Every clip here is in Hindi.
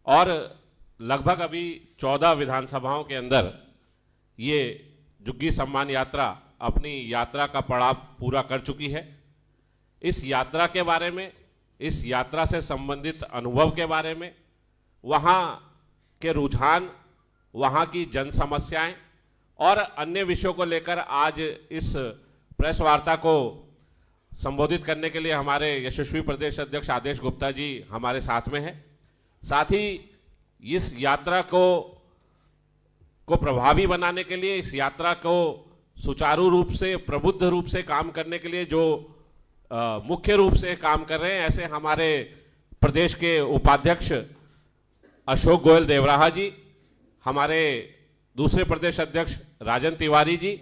और लगभग अभी 14 विधानसभाओं के अंदर ये झुग्गी सम्मान यात्रा अपनी यात्रा का पड़ाव पूरा कर चुकी है। इस यात्रा के बारे में, इस यात्रा से संबंधित अनुभव के बारे में, वहाँ के रुझान, वहाँ की जन समस्याएं और अन्य विषयों को लेकर आज इस प्रेस वार्ता को संबोधित करने के लिए हमारे यशस्वी प्रदेश अध्यक्ष आदेश गुप्ता जी हमारे साथ में हैं। साथ ही इस यात्रा को प्रभावी बनाने के लिए, इस यात्रा को सुचारू रूप से, प्रबुद्ध रूप से काम करने के लिए जो मुख्य रूप से काम कर रहे हैं, ऐसे हमारे प्रदेश के उपाध्यक्ष अशोक गोयल देवराहा जी, हमारे दूसरे प्रदेश अध्यक्ष राजन तिवारी जी,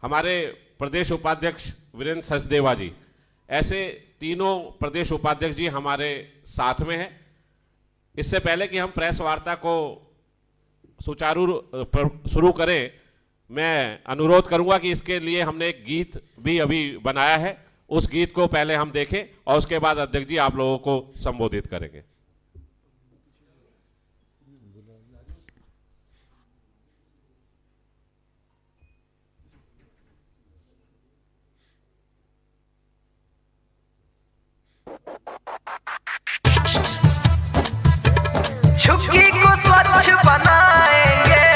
हमारे प्रदेश उपाध्यक्ष वीरेंद्र सचदेवा जी, ऐसे तीनों प्रदेश उपाध्यक्ष जी हमारे साथ में हैं। इससे पहले कि हम प्रेस वार्ता को सुचारू शुरू करें, मैं अनुरोध करूंगा कि इसके लिए हमने एक गीत भी अभी बनाया है, उस गीत को पहले हम देखें और उसके बाद अध्यक्ष जी आप लोगों को संबोधित करेंगे। झुग्गी को स्वच्छ बनाएंगे,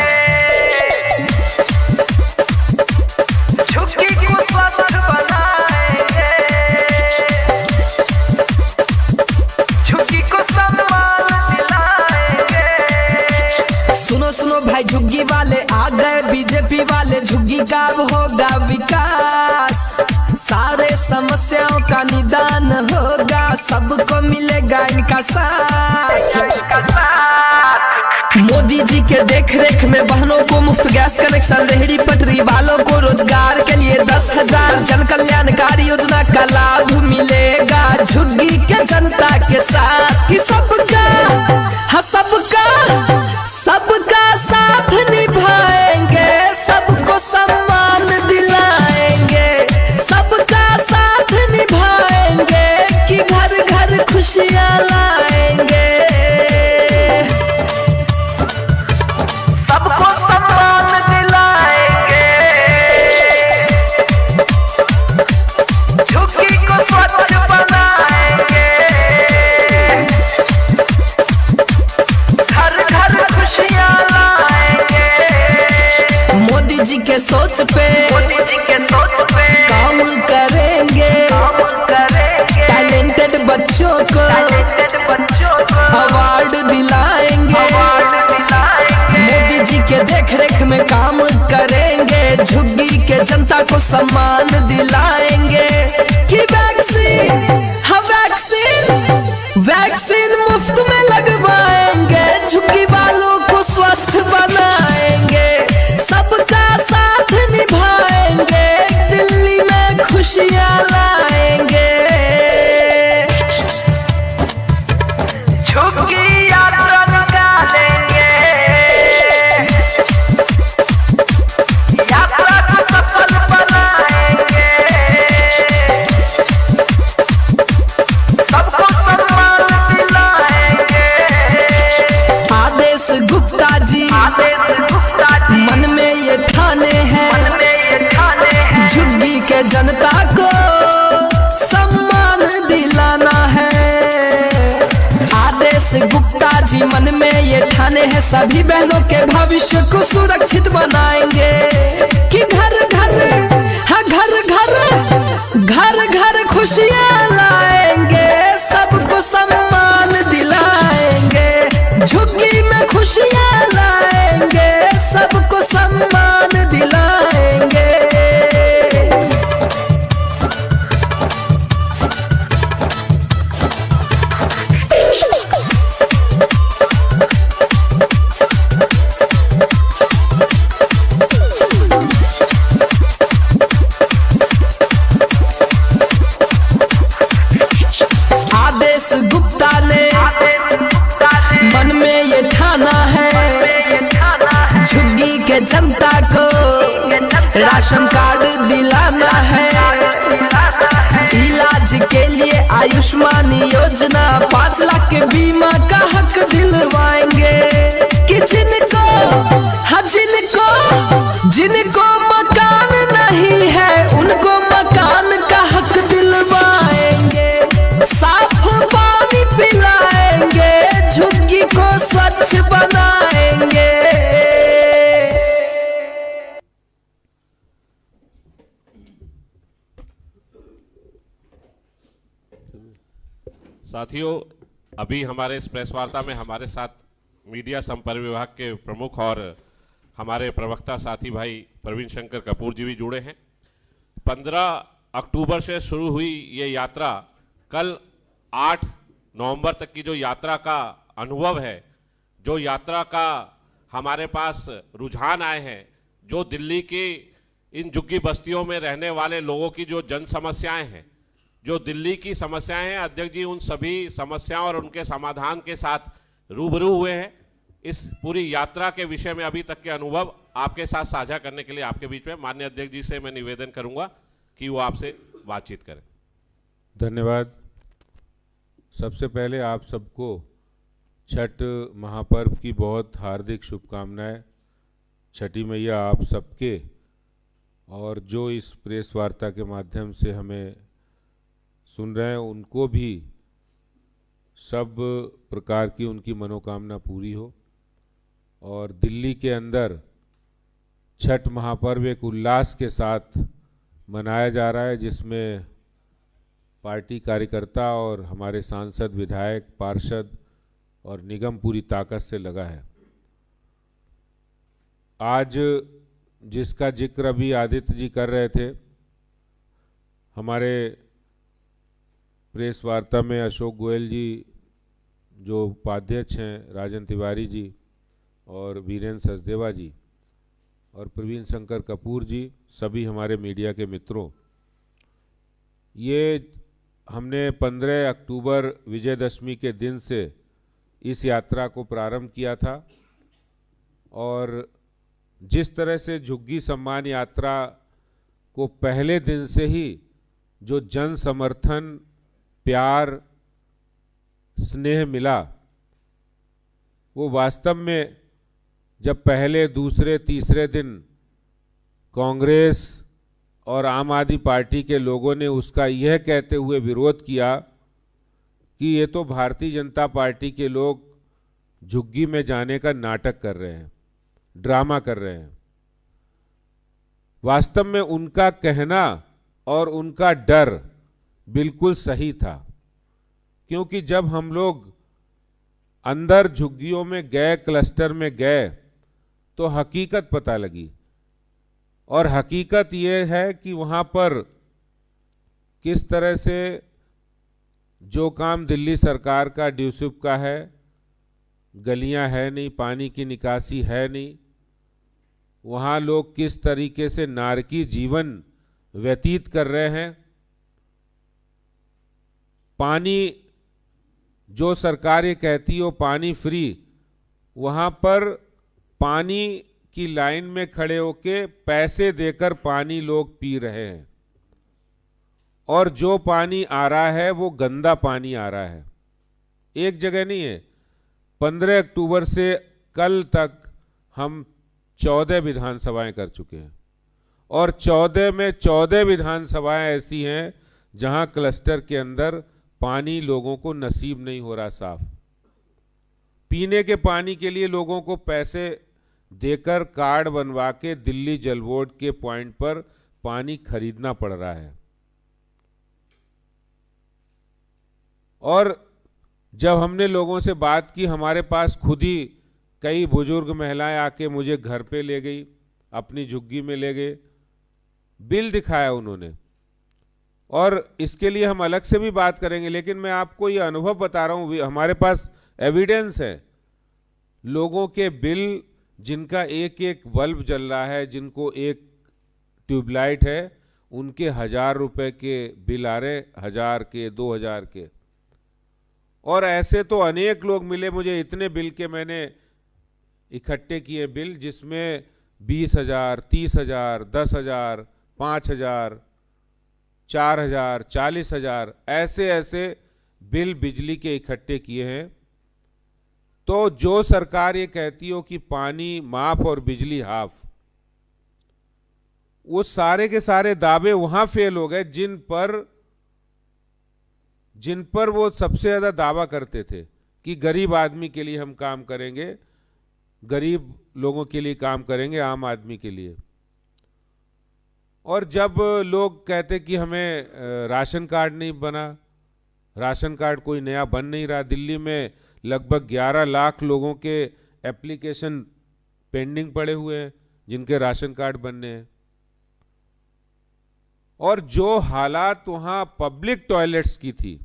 झुग्गी को स्वच्छ बनाएंगे, झुग्गी को सम्मान दिलाएंगे। सुनो सुनो भाई झुग्गी वाले आ गए बीजेपी वाले, झुग्गी का अब होगा विकास, सारे समस्याओं का निदान होगा, सबको मिलेगा इनका साथ। मोदी जी के देख रेख में बहनों को मुफ्त गैस कनेक्शन, रेहड़ी पटरी वालों को रोजगार के लिए 10,000 जन कल्याणकारी योजना का लाभ मिलेगा, झुग्गी के जनता के साथ कि सबका, हाँ सबका साथ निभाएंगे, सबको सम्मान दिलाएंगे, सबका साथ निभाएंगे कि घर घर खुशियाँ लाएंगे, सबको सम्मान दिलाएंगे, झुग्गी को स्वच्छ बनाएंगे, घर घर खुशियाँ लाएंगे। मोदी जी के सोच पे काम करेंगे, टैलेंटेड बच्चों को अवार्ड दिलाएंगे, मोदी जी के देख रेख में काम करेंगे, झुग्गी के जनता को सम्मान दिलाएंगे कि वैक्सीन मुफ्त में लगवाएंगे, झुग्गी वालों को स्वस्थ बनाएंगे, सबका साथ निभाएंगे, दिल्ली में खुशियाँ लाएंगे। झुग्गी यात्रा निकालेंगे, यात्रा को सफल बनाएंगे, सबको सम्मान दिलाएंगे। आदेश गुप्ता जी मन में ये ठाने हैं, झुग्गी के जनता को सम्मान दिलाना है। आदेश गुप्ता जी मन में ये ठाने हैं, सभी बहनों के भविष्य को सुरक्षित बनाएंगे कि घर घर खुशियाँ लाएंगे, सबको सम्मान दिलाएंगे, झुग्गी में खुशियाँ लाएंगे, सबको सम्मान दिलाएंगे। आदेश गुप्ता ने मन में ये ठाना है, झुग्गी के जनता को राशन कार्ड दिलाना है, इलाज जी के लिए आयुष्मान योजना 5 लाख के बीमा का हक दिलवाएंगे कि जिनको मकान नहीं है उनको मकान का हक दिलवाएंगे, साफ पानी पिलाएंगे, झुग्गी को स्वच्छ बनाएंगे। साथियों, अभी हमारे इस प्रेस वार्ता में हमारे साथ मीडिया संपर्क विभाग के प्रमुख और हमारे प्रवक्ता साथी भाई प्रवीण शंकर कपूर जी भी जुड़े हैं। 15 अक्टूबर से शुरू हुई ये यात्रा कल 8 नवंबर तक की जो यात्रा का अनुभव है, जो यात्रा का हमारे पास रुझान आए हैं, जो दिल्ली की इन झुग्गी बस्तियों में रहने वाले लोगों की जो जन समस्याएं हैं, जो दिल्ली की समस्याएं हैं, अध्यक्ष जी उन सभी समस्याओं और उनके समाधान के साथ रूबरू हुए हैं। इस पूरी यात्रा के विषय में अभी तक के अनुभव आपके साथ साझा करने के लिए आपके बीच में माननीय अध्यक्ष जी से मैं निवेदन करूंगा कि वो आपसे बातचीत करें। धन्यवाद। सबसे पहले आप सबको छठ महापर्व की बहुत हार्दिक शुभकामनाएं। छठी मैया आप सबके और जो इस प्रेस वार्ता के माध्यम से हमें सुन रहे हैं उनको भी सब प्रकार की उनकी मनोकामना पूरी हो। और दिल्ली के अंदर छठ महापर्व एक उल्लास के साथ मनाया जा रहा है, जिसमें पार्टी कार्यकर्ता और हमारे सांसद, विधायक, पार्षद और निगम पूरी ताकत से लगा है। आज जिसका जिक्र अभी आदित्य जी कर रहे थे, हमारे प्रेस वार्ता में अशोक गोयल जी जो उपाध्यक्ष हैं, राजन तिवारी जी और वीरेंद्र सचदेवा जी और प्रवीण शंकर कपूर जी, सभी हमारे मीडिया के मित्रों, ये हमने 15 अक्टूबर विजयदशमी के दिन से इस यात्रा को प्रारंभ किया था और जिस तरह से झुग्गी सम्मान यात्रा को पहले दिन से ही जो जन समर्थन, प्यार, स्नेह मिला, वो वास्तव में जब पहले, दूसरे, तीसरे दिन कांग्रेस और आम आदमी पार्टी के लोगों ने उसका यह कहते हुए विरोध किया कि ये तो भारतीय जनता पार्टी के लोग झुग्गी में जाने का नाटक कर रहे हैं, ड्रामा कर रहे हैं। वास्तव में उनका कहना और उनका डर बिल्कुल सही था, क्योंकि जब हम लोग अंदर झुग्गियों में गए, क्लस्टर में गए, तो हकीकत पता लगी। और हकीकत ये है कि वहां पर किस तरह से जो काम दिल्ली सरकार का ड्यूसिप का है, गलियां है नहीं, पानी की निकासी है नहीं, वहां लोग किस तरीके से नारकी जीवन व्यतीत कर रहे हैं। पानी जो सरकार ये कहती है वो पानी फ्री, वहां पर पानी की लाइन में खड़े होके पैसे देकर पानी लोग पी रहे हैं और जो पानी आ रहा है वो गंदा पानी आ रहा है। एक जगह नहीं है। 15 अक्टूबर से कल तक हम 14 विधानसभाएं कर चुके हैं और 14 में 14 विधानसभाएं ऐसी हैं जहां क्लस्टर के अंदर पानी लोगों को नसीब नहीं हो रहा साफ। पीने के पानी के लिए लोगों को पैसे देकर कार्ड बनवा के दिल्ली जल बोर्ड के पॉइंट पर पानी खरीदना पड़ रहा है। और जब हमने लोगों से बात की, हमारे पास खुद ही कई बुजुर्ग महिलाएं आके मुझे घर पे ले गई, अपनी झुग्गी में ले गए, बिल दिखाया उन्होंने। और इसके लिए हम अलग से भी बात करेंगे, लेकिन मैं आपको ये अनुभव बता रहा हूं, हमारे पास एविडेंस है। लोगों के बिल, जिनका एक एक बल्ब जल रहा है, जिनको एक ट्यूबलाइट है, उनके 1000 रुपए के बिल आ रहे, 1000 के, 2000 के। और ऐसे तो अनेक लोग मिले मुझे, इतने बिल के मैंने इकट्ठे किए बिल, जिसमें 20,000, 30,000, 10,000, 5,000। 4,000, 40,000 ऐसे ऐसे बिल बिजली के इकट्ठे किए हैं। तो जो सरकार ये कहती हो कि पानी माफ और बिजली हाफ, वो सारे के सारे दावे वहां फेल हो गए जिन पर वो सबसे ज्यादा दावा करते थे कि गरीब आदमी के लिए हम काम करेंगे, गरीब लोगों के लिए काम करेंगे, आम आदमी के लिए। और जब लोग कहते कि हमें राशन कार्ड नहीं बना, राशन कार्ड कोई नया बन नहीं रहा, दिल्ली में लगभग 11 लाख लोगों के एप्लीकेशन पेंडिंग पड़े हुए हैं जिनके राशन कार्ड बनने हैं। और जो हालात वहां पब्लिक टॉयलेट्स की थी,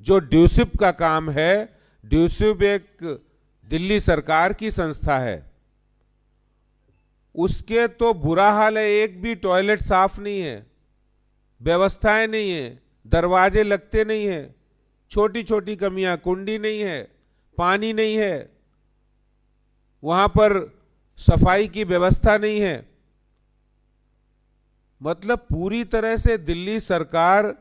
जो ड्यूसिप का काम है, ड्यूसिप एक दिल्ली सरकार की संस्था है, उसके तो बुरा हाल है। एक भी टॉयलेट साफ नहीं है, व्यवस्थाएं नहीं है, दरवाजे लगते नहीं है, छोटी छोटी कमियां, कुंडी नहीं है, पानी नहीं है, वहां पर सफाई की व्यवस्था नहीं है। मतलब पूरी तरह से दिल्ली सरकार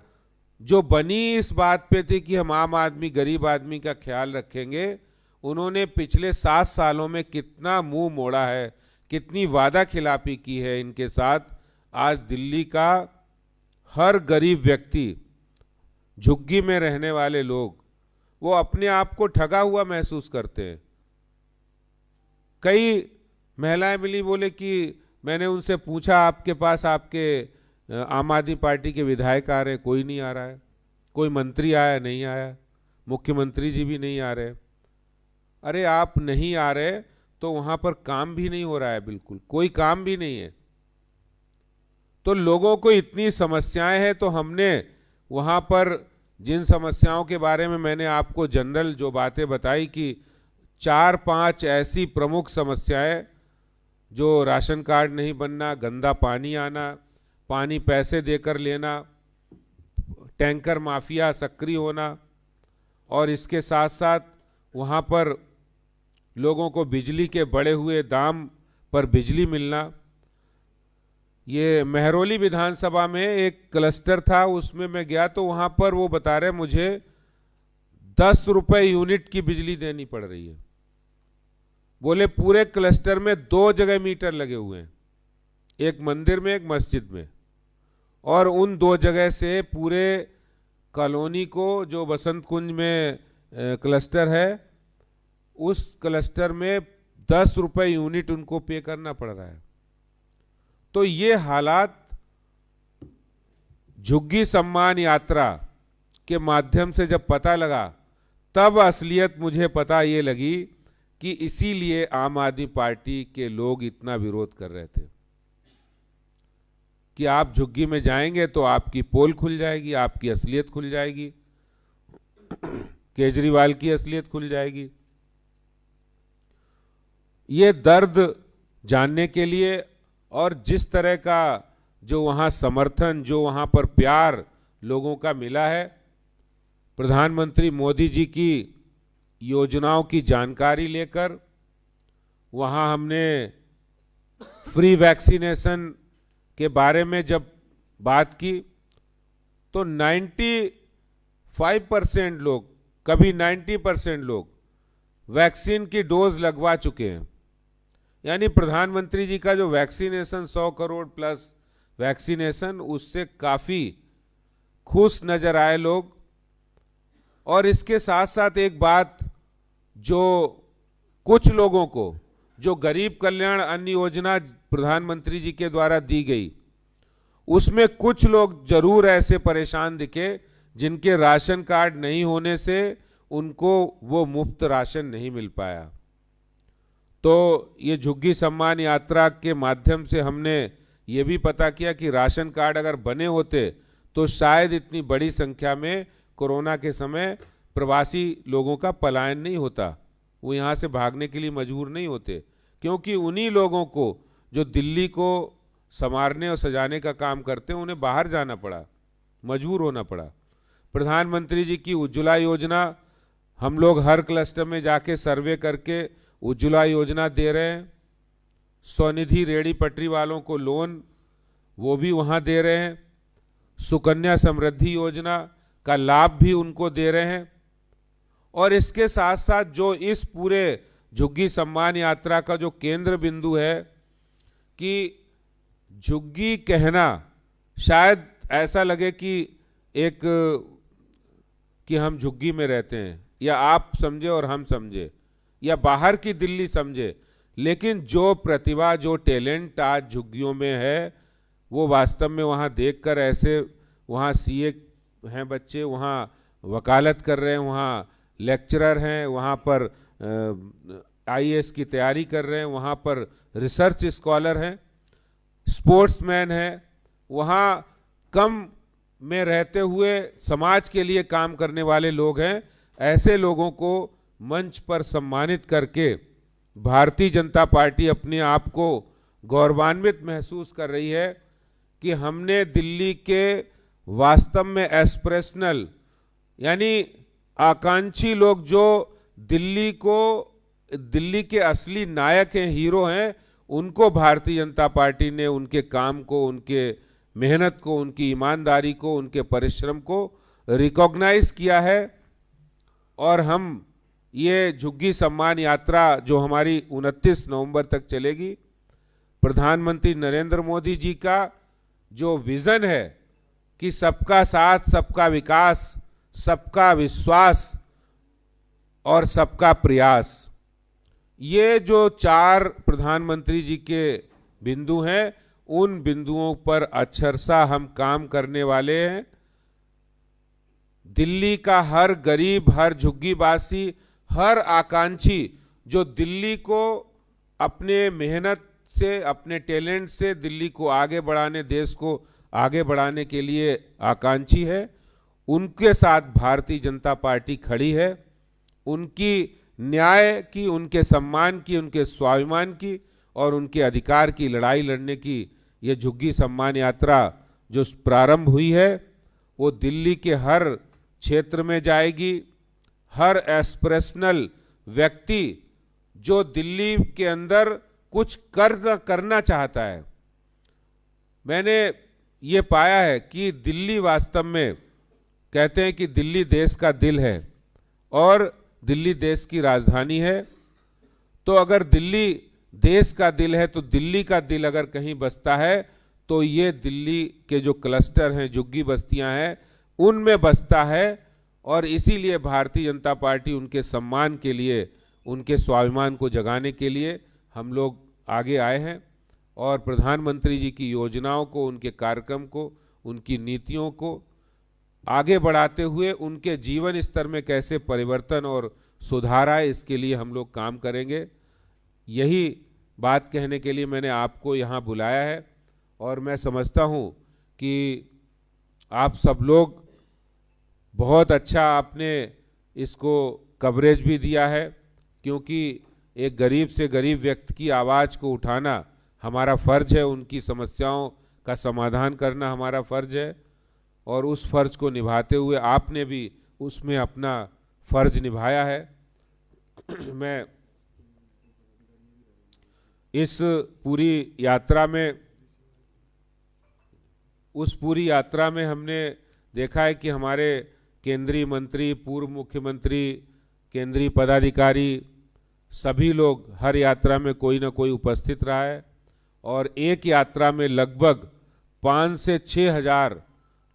जो बनी इस बात पे थी कि हम आम आदमी, गरीब आदमी का ख्याल रखेंगे, उन्होंने पिछले 7 सालों में कितना मुंह मोड़ा है, कितनी वादा खिलाफी की है इनके साथ। आज दिल्ली का हर गरीब व्यक्ति, झुग्गी में रहने वाले लोग, वो अपने आप को ठगा हुआ महसूस करते हैं। कई महिलाएं मिली, बोले कि मैंने उनसे पूछा आपके पास आपके आम आदमी पार्टी के विधायक आ रहे, कोई नहीं आ रहा है, कोई मंत्री आया नहीं आया, मुख्यमंत्री जी भी नहीं आ रहे। अरे आप नहीं आ रहे तो वहां पर काम भी नहीं हो रहा है, बिल्कुल कोई काम भी नहीं है। तो लोगों को इतनी समस्याएं हैं, तो हमने वहां पर जिन समस्याओं के बारे में मैंने आपको जनरल जो बातें बताई कि 4-5 ऐसी प्रमुख समस्याएं, जो राशन कार्ड नहीं बनना, गंदा पानी आना, पानी पैसे देकर लेना, टैंकर माफिया सक्रिय होना, और इसके साथ साथ वहाँ पर लोगों को बिजली के बढ़े हुए दाम पर बिजली मिलना। ये महरौली विधानसभा में एक क्लस्टर था, उसमें मैं गया तो वहाँ पर वो बता रहे मुझे 10 रुपए यूनिट की बिजली देनी पड़ रही है। बोले पूरे क्लस्टर में 2 जगह मीटर लगे हुए हैं, एक मंदिर में, एक मस्जिद में, और उन 2 जगह से पूरे कॉलोनी को, जो बसंत कुंज में क्लस्टर है, उस क्लस्टर में 10 रुपए यूनिट उनको पे करना पड़ रहा है। तो ये हालात झुग्गी सम्मान यात्रा के माध्यम से जब पता लगा, तब असलियत मुझे पता ये लगी कि इसीलिए आम आदमी पार्टी के लोग इतना विरोध कर रहे थे कि आप झुग्गी में जाएंगे तो आपकी पोल खुल जाएगी, आपकी असलियत खुल जाएगी, केजरीवाल की असलियत खुल जाएगी। ये दर्द जानने के लिए और जिस तरह का जो वहाँ समर्थन, जो वहाँ पर प्यार लोगों का मिला है, प्रधानमंत्री मोदी जी की योजनाओं की जानकारी लेकर वहाँ हमने फ्री वैक्सीनेशन के बारे में जब बात की तो 95% लोग, कभी 90% लोग वैक्सीन की डोज लगवा चुके हैं। यानी प्रधानमंत्री जी का जो वैक्सीनेशन 100 करोड़ प्लस वैक्सीनेशन, उससे काफ़ी खुश नजर आए लोग। और इसके साथ साथ एक बात, जो कुछ लोगों को जो गरीब कल्याण अन्न योजना प्रधानमंत्री जी के द्वारा दी गई, उसमें कुछ लोग जरूर ऐसे परेशान दिखे जिनके राशन कार्ड नहीं होने से उनको वो मुफ्त राशन नहीं मिल पाया। तो ये झुग्गी सम्मान यात्रा के माध्यम से हमने ये भी पता किया कि राशन कार्ड अगर बने होते तो शायद इतनी बड़ी संख्या में कोरोना के समय प्रवासी लोगों का पलायन नहीं होता, वो यहाँ से भागने के लिए मजबूर नहीं होते, क्योंकि उन्हीं लोगों को जो दिल्ली को संवारने और सजाने का काम करते हैं, उन्हें बाहर जाना पड़ा, मजबूर होना पड़ा। प्रधानमंत्री जी की उज्ज्वला योजना, हम लोग हर क्लस्टर में जाके सर्वे करके उज्ज्वला योजना दे रहे हैं। स्वनिधि रेहड़ी पटरी वालों को लोन, वो भी वहाँ दे रहे हैं। सुकन्या समृद्धि योजना का लाभ भी उनको दे रहे हैं। और इसके साथ साथ जो इस पूरे झुग्गी सम्मान यात्रा का जो केंद्र बिंदु है कि झुग्गी कहना शायद ऐसा लगे कि कि हम झुग्गी में रहते हैं, या आप समझे और हम समझे, या बाहर की दिल्ली समझे, लेकिन जो प्रतिभा जो टैलेंट आज झुग्गियों में है वो वास्तव में वहाँ देखकर ऐसे, वहाँ सीए हैं बच्चे, वहाँ वकालत कर रहे हैं, वहाँ लेक्चरर हैं, वहाँ पर आईएएस की तैयारी कर रहे हैं, वहाँ पर रिसर्च स्कॉलर हैं, स्पोर्ट्समैन हैं, वहाँ कम में रहते हुए समाज के लिए काम करने वाले लोग हैं। ऐसे लोगों को मंच पर सम्मानित करके भारतीय जनता पार्टी अपने आप को गौरवान्वित महसूस कर रही है कि हमने दिल्ली के वास्तव में एस्पिरेशनल यानी आकांक्षी लोग जो दिल्ली के असली नायक हैं, हीरो हैं, उनको भारतीय जनता पार्टी ने उनके काम को, उनके मेहनत को, उनकी ईमानदारी को, उनके परिश्रम को रिकॉग्नाइज किया है। और हम ये झुग्गी सम्मान यात्रा जो हमारी 29 नवंबर तक चलेगी, प्रधानमंत्री नरेंद्र मोदी जी का जो विजन है कि सबका साथ, सबका विकास, सबका विश्वास और सबका प्रयास, ये जो 4 प्रधानमंत्री जी के बिंदु हैं, उन बिंदुओं पर अक्षरशः हम काम करने वाले हैं। दिल्ली का हर गरीब, हर झुग्गीवासी, हर आकांक्षी जो दिल्ली को अपने मेहनत से, अपने टैलेंट से दिल्ली को आगे बढ़ाने, देश को आगे बढ़ाने के लिए आकांक्षी है, उनके साथ भारतीय जनता पार्टी खड़ी है। उनकी न्याय की, उनके सम्मान की, उनके स्वाभिमान की और उनके अधिकार की लड़ाई लड़ने की ये झुग्गी सम्मान यात्रा जो प्रारंभ हुई है वो दिल्ली के हर क्षेत्र में जाएगी। हर एस्पिरेशनल व्यक्ति जो दिल्ली के अंदर कुछ करना चाहता है, मैंने ये पाया है कि दिल्ली वास्तव में, कहते हैं कि दिल्ली देश का दिल है और दिल्ली देश की राजधानी है। तो अगर दिल्ली देश का दिल है तो दिल्ली का दिल अगर कहीं बसता है तो ये दिल्ली के जो क्लस्टर हैं, झुग्गी बस्तियां हैं, उनमें बसता है। और इसीलिए भारतीय जनता पार्टी उनके सम्मान के लिए, उनके स्वाभिमान को जगाने के लिए हम लोग आगे आए हैं और प्रधानमंत्री जी की योजनाओं को, उनके कार्यक्रम को, उनकी नीतियों को आगे बढ़ाते हुए उनके जीवन स्तर में कैसे परिवर्तन और सुधार आए, इसके लिए हम लोग काम करेंगे। यही बात कहने के लिए मैंने आपको यहाँ बुलाया है। और मैं समझता हूँ कि आप सब लोग बहुत अच्छा आपने इसको कवरेज भी दिया है, क्योंकि एक गरीब से गरीब व्यक्ति की आवाज़ को उठाना हमारा फ़र्ज है, उनकी समस्याओं का समाधान करना हमारा फ़र्ज है। और उस फ़र्ज को निभाते हुए आपने भी उसमें अपना फ़र्ज निभाया है। मैं इस पूरी यात्रा में हमने देखा है कि हमारे केंद्रीय मंत्री, पूर्व मुख्यमंत्री, केंद्रीय पदाधिकारी, सभी लोग हर यात्रा में कोई ना कोई उपस्थित रहा है। और एक यात्रा में लगभग 5 से 6 हज़ार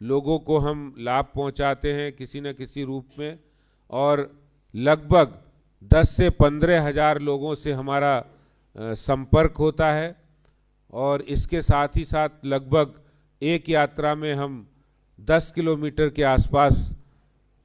लोगों को हम लाभ पहुंचाते हैं किसी न किसी रूप में, और लगभग 10 से 15 हज़ार लोगों से हमारा संपर्क होता है। और इसके साथ ही साथ लगभग एक यात्रा में हम 10 किलोमीटर के आसपास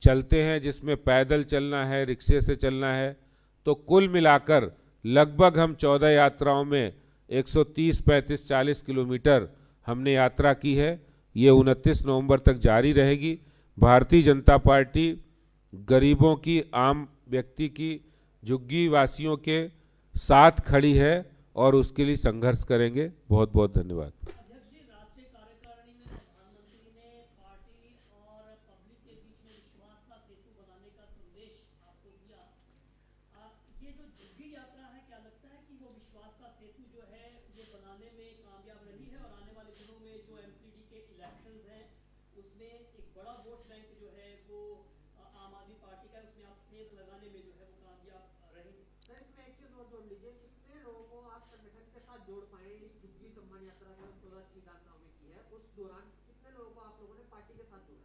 चलते हैं, जिसमें पैदल चलना है, रिक्शे से चलना है। तो कुल मिलाकर लगभग हम 14 यात्राओं में 130, 35, 40 किलोमीटर हमने यात्रा की है। ये 29 नवंबर तक जारी रहेगी। भारतीय जनता पार्टी गरीबों की, आम व्यक्ति की, झुग्गी वासियों के साथ खड़ी है और उसके लिए संघर्ष करेंगे। बहुत बहुत धन्यवाद। राष्ट्रीय कार्यकारिणी में प्रधानमंत्री ने पार्टी और पब्लिक के बीच में विश्वास का सेतु बनाने का संदेश आपको दिया। ये जो झुग्गी यात्रा है, क्या लगता है कि वो विश्वास का सेतु जो है ये बनाने में कामयाब रही है? और आने वाले दिनों में जो एमसीडी के इलेक्शंस हैं उसमें एक बड़ा वोट बैंक जो है वो आम आदमी पार्टी का है, उसमें आप सेंध लगाने में जो है वो कामयाब रहेंगे। सर इसमें एक चीज और जोड़ लीजिए, कितने लोगों को आप संगठन के साथ जोड़ पाए इस जुग्गी सम्मान यात्रा जो 14 विधानसभा में की है, उस दौरान कितने लोगों को आप लोगों ने पार्टी के साथ जोड़ा?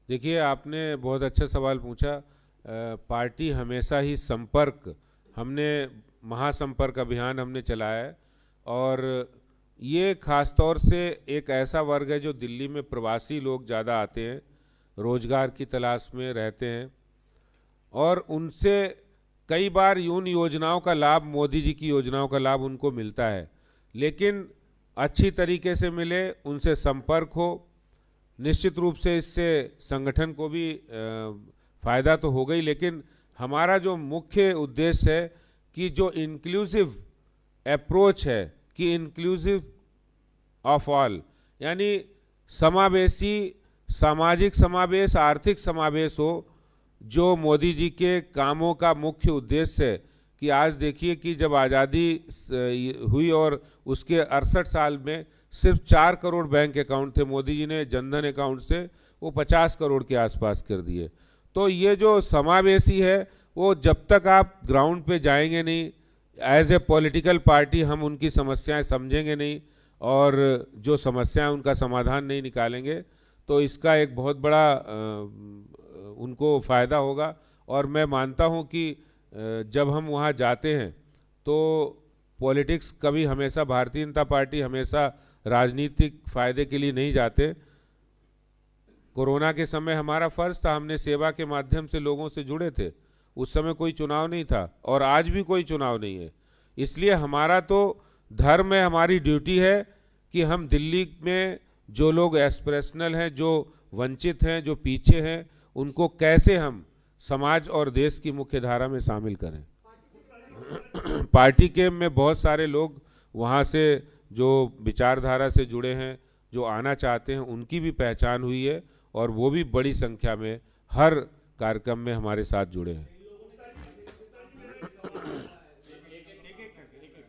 देखिए, आपने बहुत अच्छा सवाल पूछा। पार्टी हमेशा ही संपर्क, हमने महासंपर्क अभियान हमने चलाया है, और ये खास तौर से एक ऐसा वर्ग है जो दिल्ली में प्रवासी लोग ज़्यादा आते हैं, रोजगार की तलाश में रहते हैं, और उनसे कई बार उन योजनाओं का लाभ, मोदी जी की योजनाओं का लाभ उनको मिलता है, लेकिन अच्छी तरीके से मिले, उनसे संपर्क हो। निश्चित रूप से इससे संगठन को भी फ़ायदा तो हो गई, लेकिन हमारा जो मुख्य उद्देश्य है कि जो इंक्लूसिव अप्रोच है, कि इंक्लूसिव ऑफ ऑल, यानी समावेशी, सामाजिक समावेश, आर्थिक समावेश हो, जो मोदी जी के कामों का मुख्य उद्देश्य है। कि आज देखिए कि जब आज़ादी हुई और उसके 68 साल में सिर्फ 4 करोड़ बैंक अकाउंट थे, मोदी जी ने जनधन अकाउंट से वो 50 करोड़ के आसपास कर दिए। तो ये जो समावेशी है, वो जब तक आप ग्राउंड पे जाएंगे नहीं, एज ए पॉलिटिकल पार्टी हम उनकी समस्याएं समझेंगे नहीं, और जो समस्याएं उनका समाधान नहीं निकालेंगे, तो इसका एक बहुत बड़ा उनको फ़ायदा होगा। और मैं मानता हूं कि जब हम वहां जाते हैं तो पॉलिटिक्स कभी, हमेशा भारतीय जनता पार्टी हमेशा राजनीतिक फ़ायदे के लिए नहीं जाते। कोरोना के समय हमारा फ़र्ज़ था, हमने सेवा के माध्यम से लोगों से जुड़े थे। उस समय कोई चुनाव नहीं था, और आज भी कोई चुनाव नहीं है। इसलिए हमारा तो धर्म है, हमारी ड्यूटी है कि हम दिल्ली में जो लोग एस्पिरेशनल हैं, जो वंचित हैं, जो पीछे हैं, उनको कैसे हम समाज और देश की मुख्य धारा में शामिल करें। पार्टी के में बहुत सारे लोग वहाँ से जो विचारधारा से जुड़े हैं, जो आना चाहते हैं, उनकी भी पहचान हुई है, और वो भी बड़ी संख्या में हर कार्यक्रम में हमारे साथ जुड़े हैं।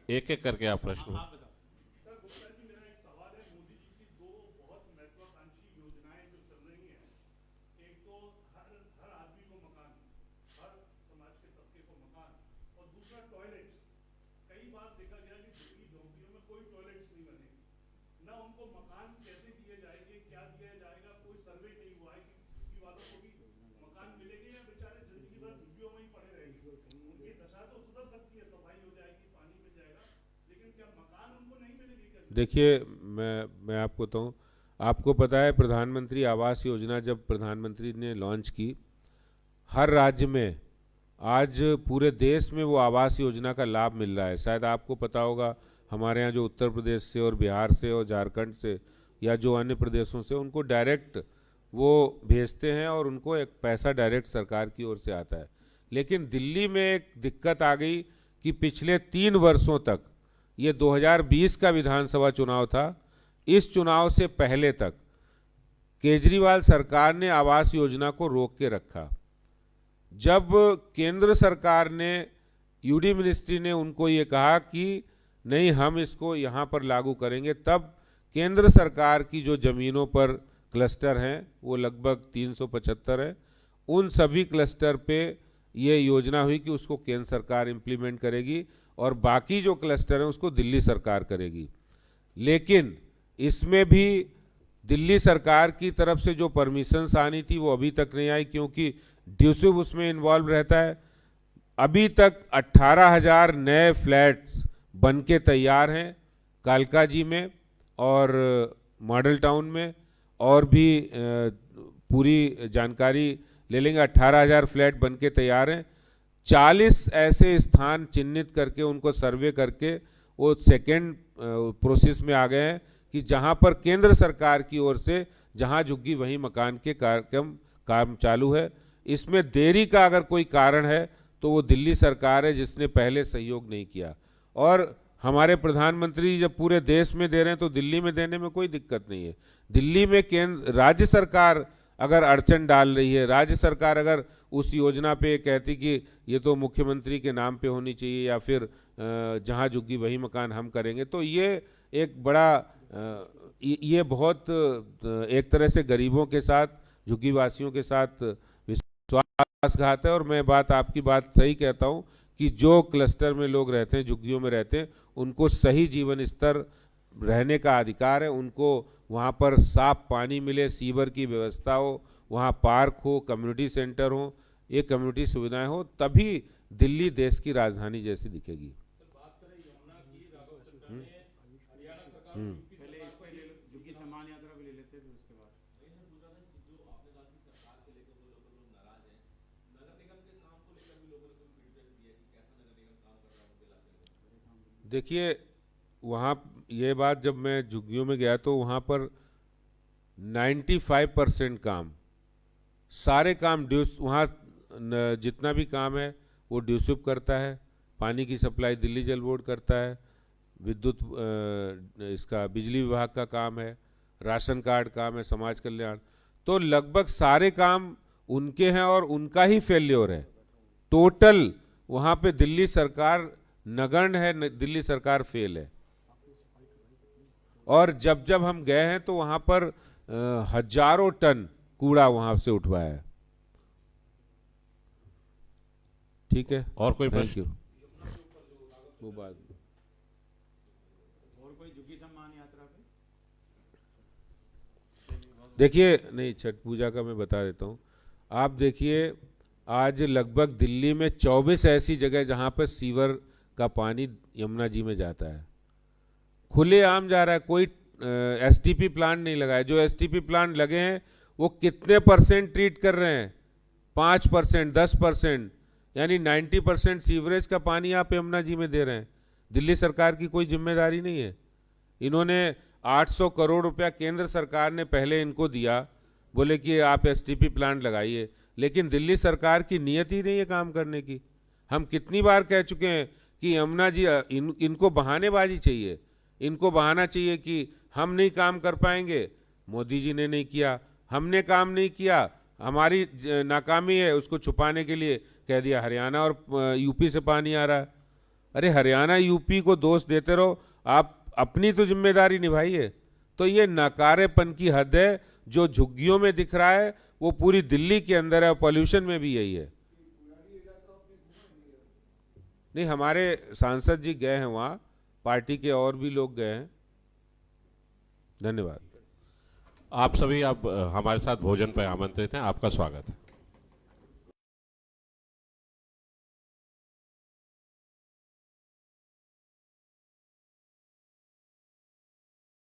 एक एक करके आप प्रश्न। सर गुप्ता जी, मेरा एक सवाल है। मोदी जी की दो बहुत महत्वाकांक्षी योजनाएं जो चल रही हैं, एक तो हर आदमी को मकान, हर समाज के तबके को मकान, और दूसरा टॉयलेट्स। कई बार देखा गया कि दिल्ली झोंपड़ियों में कोई टॉयलेट्स नहीं बने, ना उनको मकान कैसे दिए जाएंगे, क्या दिया जाएगा, कोई सर्वे नहीं हुआ है कि झुग्गी वालों को भी मकान मिलेंगे या बेचारे जिंदगी भर झुग्गियों में ही पड़े रहेंगे। उनकी दशा तो सुधर सकती है, सफाई हो जाएगी, पानी मिल जाएगा, लेकिन क्या मकान उनको नहीं मिलेंगे कैसे? देखिए, मैं आपको बताऊं, आपको पता है प्रधानमंत्री आवास योजना जब प्रधानमंत्री ने लॉन्च की, हर राज्य में, आज पूरे देश में वो आवास योजना का लाभ मिल रहा है। शायद आपको पता होगा, हमारे यहाँ जो उत्तर प्रदेश से और बिहार से और झारखंड से या जो अन्य प्रदेशों से, उनको डायरेक्ट वो भेजते हैं और उनको एक पैसा डायरेक्ट सरकार की ओर से आता है। लेकिन दिल्ली में एक दिक्कत आ गई कि पिछले 3 वर्षों तक, ये 2020 का विधानसभा चुनाव था, इस चुनाव से पहले तक केजरीवाल सरकार ने आवास योजना को रोक के रखा। जब केंद्र सरकार ने, यूडी मिनिस्ट्री ने उनको ये कहा कि नहीं, हम इसको यहाँ पर लागू करेंगे, तब केंद्र सरकार की जो ज़मीनों पर क्लस्टर हैं, वो लगभग 375 है, उन सभी क्लस्टर पे ये योजना हुई कि उसको केंद्र सरकार इम्प्लीमेंट करेगी, और बाकी जो क्लस्टर हैं उसको दिल्ली सरकार करेगी। लेकिन इसमें भी दिल्ली सरकार की तरफ से जो परमिशंस आनी थी वो अभी तक नहीं आई, क्योंकि ड्यूसिब उसमें इन्वॉल्व रहता है। अभी तक 18,000 नए फ्लैट्स बनके तैयार हैं कालका जी में और मॉडल टाउन में, और भी पूरी जानकारी ले लेंगे। 18,000 फ्लैट बनके तैयार हैं। 40 ऐसे स्थान चिन्हित करके, उनको सर्वे करके वो सेकेंड प्रोसेस में आ गए हैं कि जहां पर केंद्र सरकार की ओर से जहां झुग्गी वहीं मकान के कार्यक्रम काम चालू है। इसमें देरी का अगर कोई कारण है तो वो दिल्ली सरकार है जिसने पहले सहयोग नहीं किया, और हमारे प्रधानमंत्री जब पूरे देश में दे रहे हैं तो दिल्ली में देने में कोई दिक्कत नहीं है। दिल्ली में केंद्र, राज्य सरकार अगर अड़चन डाल रही है, राज्य सरकार अगर उस योजना पे कहती कि ये तो मुख्यमंत्री के नाम पे होनी चाहिए, या फिर जहां झुग्गी वही मकान हम करेंगे, तो ये एक बड़ा ये बहुत एक तरह से गरीबों के साथ, झुग्गीवासियों के साथ विश्वासघात है। और मैं आपकी बात सही कहता हूँ कि जो क्लस्टर में लोग रहते हैं, झुग्गियों में रहते हैं, उनको सही जीवन स्तर रहने का अधिकार है। उनको वहाँ पर साफ पानी मिले, सीवर की व्यवस्था हो, वहाँ पार्क हो, कम्युनिटी सेंटर हो, ये कम्युनिटी सुविधाएं हो, तभी दिल्ली देश की राजधानी जैसी दिखेगी। झुग्गी सम्मान यात्रा भी ले लेते फिर उसके बाद। देखिए, वहाँ ये बात जब मैं झुग्गियों में गया तो वहाँ पर 95% काम, सारे काम ड्यूस, वहाँ जितना भी काम है वो ड्यूसुप करता है। पानी की सप्लाई दिल्ली जल बोर्ड करता है, विद्युत इसका बिजली विभाग का काम है, राशन कार्ड काम है, समाज कल्याण, तो लगभग सारे काम उनके हैं और उनका ही फेल्योर है। टोटल वहाँ पे दिल्ली सरकार नगण्य है, दिल्ली सरकार फेल है। और जब जब हम गए हैं तो वहाँ पर हजारों टन कूड़ा वहाँ से उठवाया है। ठीक है, और कोई थैंक प्रश्न? यू। वो बात और कोई झुग्गी सम्मान यात्रा पे? देखिए, नहीं, छठ पूजा का मैं बता देता हूँ। आप देखिए, आज लगभग दिल्ली में 24 ऐसी जगह जहाँ पर सीवर का पानी यमुना जी में जाता है, खुलेआम जा रहा है। कोई एसटीपी प्लांट नहीं लगा है। जो एसटीपी प्लांट लगे हैं वो कितने % ट्रीट कर रहे हैं? 5%, 10%, यानी 90% सीवरेज का पानी आप यमुना जी में दे रहे हैं। दिल्ली सरकार की कोई जिम्मेदारी नहीं है। इन्होंने 800 करोड़ रुपया केंद्र सरकार ने पहले इनको दिया, बोले कि आप एसटीपी प्लांट लगाइए, लेकिन दिल्ली सरकार की नीयत ही नहीं है काम करने की। हम कितनी बार कह चुके हैं कि यमुना जी, इनको बहानेबाजी चाहिए, इनको बहाना चाहिए कि हम नहीं काम कर पाएंगे, मोदी जी ने नहीं किया, हमने काम नहीं किया, हमारी नाकामी है, उसको छुपाने के लिए कह दिया हरियाणा और यूपी से पानी आ रहा है। अरे हरियाणा यूपी को दोष देते रहो, आप अपनी तो जिम्मेदारी निभाइए। तो ये नाकारेपन की हद है। जो झुग्गियों में दिख रहा है वो पूरी दिल्ली के अंदर है, और पॉल्यूशन में भी यही है। नहीं, हमारे सांसद जी गए हैं वहाँ, पार्टी के और भी लोग गए हैं। धन्यवाद। आप सभी अब हमारे साथ भोजन पर आमंत्रित हैं, आपका स्वागत है।